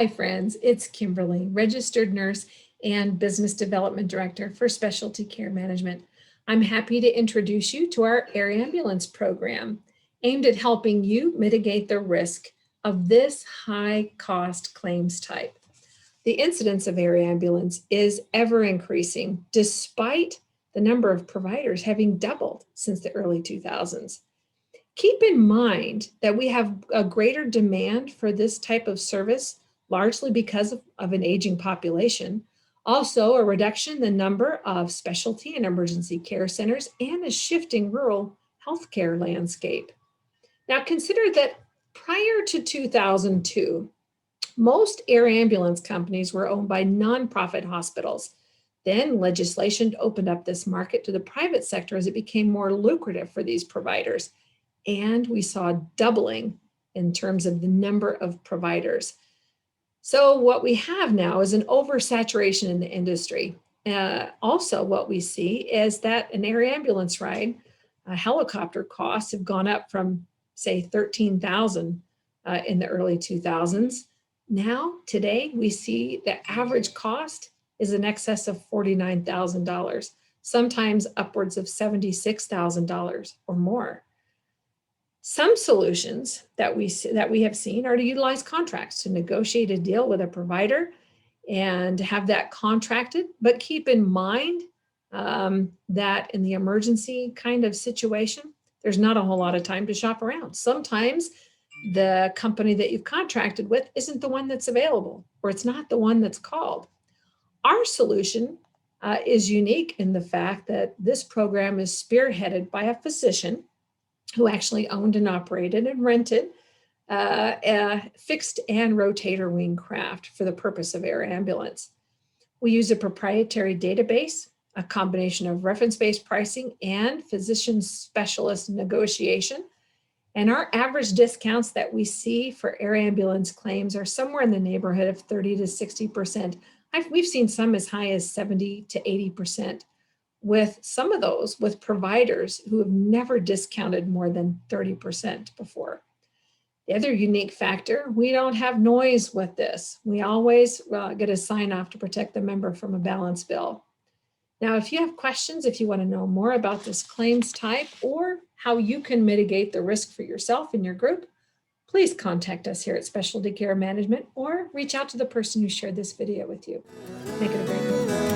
Hi, friends. It's Kimberly, registered nurse and business development director for specialty care management. I'm happy to introduce you to our air ambulance program aimed at helping you mitigate the risk of this high cost claims type. The incidence of air ambulance is ever increasing despite the number of providers having doubled since the early 2000s. Keep in mind that we have a greater demand for this type of service, largely because of an aging population. Also, a reduction in the number of specialty and emergency care centers and a shifting rural healthcare landscape. Now, consider that prior to 2002, most air ambulance companies were owned by nonprofit hospitals. Then legislation opened up this market to the private sector as it became more lucrative for these providers. And we saw doubling in terms of the number of providers. So what we have now is an oversaturation in the industry. Also, what we see is that an air ambulance ride, helicopter costs have gone up from, say, 13,000 in the early 2000s. Now, today, we see the average cost is in excess of $49,000, sometimes upwards of $76,000 or more. Some solutions that we have seen are to utilize contracts to negotiate a deal with a provider and have that contracted, but keep in mind that in the emergency kind of situation, there's not a whole lot of time to shop around. Sometimes the company that you've contracted with isn't the one that's available, or it's not the one that's called. Our solution is unique in the fact that this program is spearheaded by a physician who actually owned and operated and rented a fixed and rotator wing craft for the purpose of air ambulance. We use a proprietary database, a combination of reference-based pricing and physician specialist negotiation. And our average discounts that we see for air ambulance claims are somewhere in the neighborhood of 30 to 60%. We've seen some as high as 70 to 80%. With some of those with providers who have never discounted more than 30% before. The other unique factor, we don't have noise with this. We always get a sign off to protect the member from a balance bill. Now, if you have questions, if you want to know more about this claims type or how you can mitigate the risk for yourself and your group, please contact us here at Specialty Care Management or reach out to the person who shared this video with you. Make it a great day.